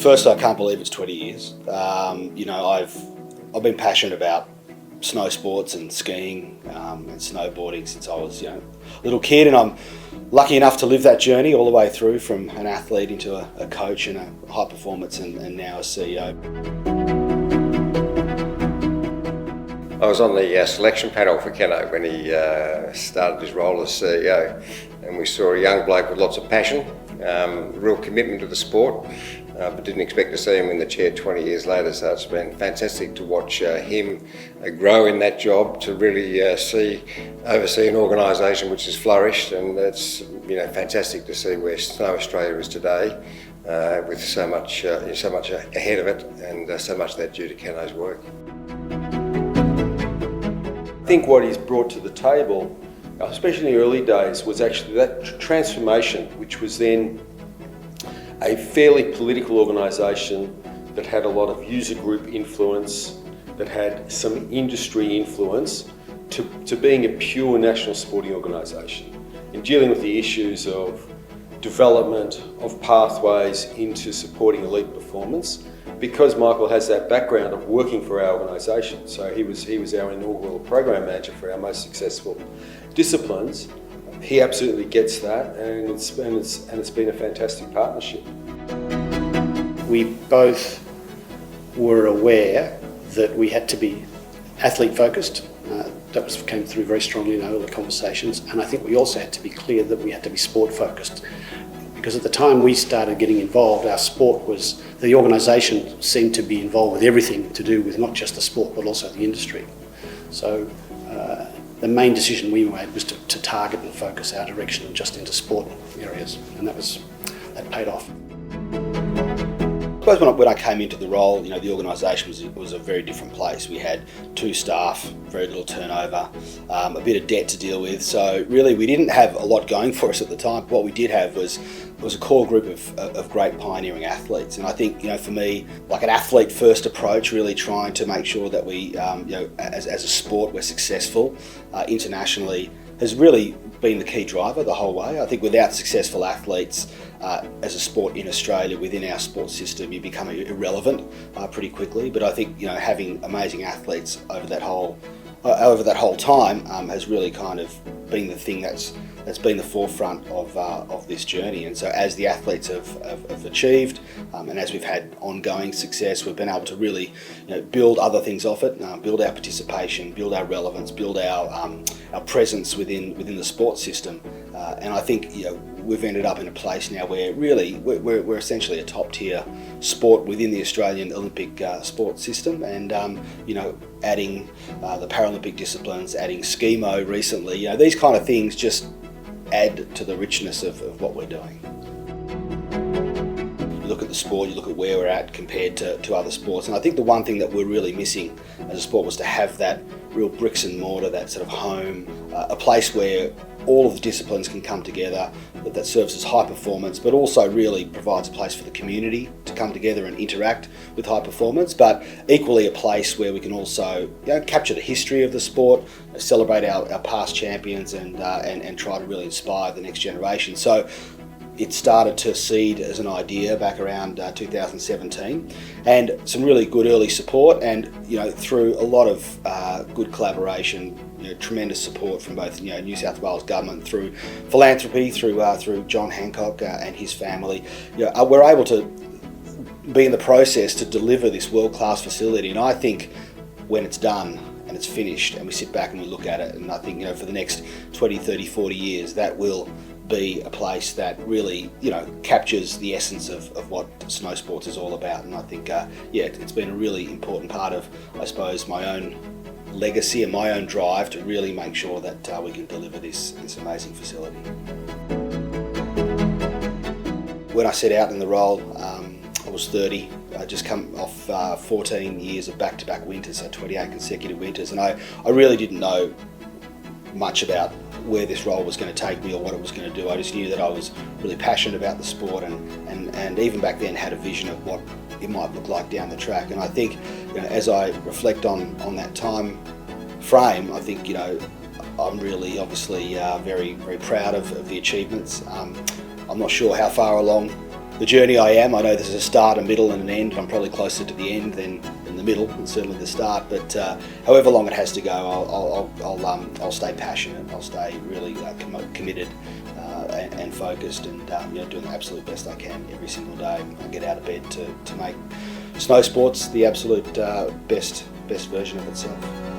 First, I can't believe it's 20 years. I've been passionate about snow sports and skiing and snowboarding since I was a little kid, and I'm lucky enough to live that journey all the way through from an athlete into a coach and a high performance and now a CEO. I was on the selection panel for Keno when he started his role as CEO, and we saw a young bloke with lots of passion, real commitment to the sport, but didn't expect to see him in the chair 20 years later. So it's been fantastic to watch him grow in that job, to really oversee an organisation which has flourished, and it's fantastic to see where Snow Australia is today, with so much ahead of it, and so much of that due to Keno's work. I think what he's brought to the table, especially in the early days, was actually that transformation, which was then a fairly political organisation that had a lot of user group influence, that had some industry influence, to being a pure national sporting organisation, in dealing with the issues of development, of pathways into supporting elite performance. Because Michael has that background of working for our organisation, so he was our inaugural program manager for our most successful disciplines. He absolutely gets that, and it's been a fantastic partnership. We both were aware that we had to be athlete focused. That came through very strongly in our early conversations, and I think we also had to be clear that we had to be sport focused. Because at the time we started getting involved, the organisation seemed to be involved with everything to do with not just the sport but also the industry. So the main decision we made was to target and focus our direction just into sport areas, and that paid off. I suppose when I came into the role, the organisation was a very different place. We had 2 staff, very little turnover, a bit of debt to deal with. So really, we didn't have a lot going for us at the time. What we did have was a core group of great pioneering athletes. And I think, for me, like an athlete-first approach, really trying to make sure that we, as a sport, we're successful internationally, has really been the key driver the whole way. I think without successful athletes as a sport in Australia, within our sports system, you become irrelevant pretty quickly. But I think having amazing athletes over that whole time has really kind of been the thing that's been the forefront of this journey. And so as the athletes have achieved, and as we've had ongoing success, we've been able to really build other things off it, build our participation, build our relevance, build our presence within the sports system. And I think we've ended up in a place now where really we're essentially a top tier sport within the Australian Olympic sports system, and adding the Paralympic disciplines, adding skimo recently, these kind of things just add to the richness of what we're doing. You look at the sport, you look at where we're at compared to other sports, and I think the one thing that we're really missing as a sport was to have that real bricks and mortar, that sort of home, a place where all of the disciplines can come together, that serves as high performance, but also really provides a place for the community to come together and interact with high performance, but equally a place where we can also capture the history of the sport, celebrate our past champions, and try to really inspire the next generation. So it started to seed as an idea back around 2017, and some really good early support, and through a lot of good collaboration, tremendous support from both New South Wales government, through philanthropy, through John Hancock and his family. We're able to be in the process to deliver this world-class facility, and I think when it's done and it's finished and we sit back and we look at it, and I think for the next 20, 30, 40 years that will be a place that really captures the essence of what snow sports is all about. And I think it's been a really important part of, I suppose, my own legacy and my own drive to really make sure that we can deliver this amazing facility. When I set out in the role, I was 30. I just come off 14 years of back-to-back winters, so 28 consecutive winters, and I really didn't know much about where this role was going to take me or what it was going to do. I just knew that I was really passionate about the sport, and even back then had a vision of what it might look like down the track. And I think as I reflect on that time frame, I think I'm really obviously very, very proud of the achievements. I'm not sure how far along the journey I am. I know there's a start, a middle and an end. I'm probably closer to the end than in the middle, and certainly the start. But however long it has to go, I'll stay passionate. I'll stay really committed and focused, and doing the absolute best I can every single day. I get out of bed to make snow sports the absolute best version of itself.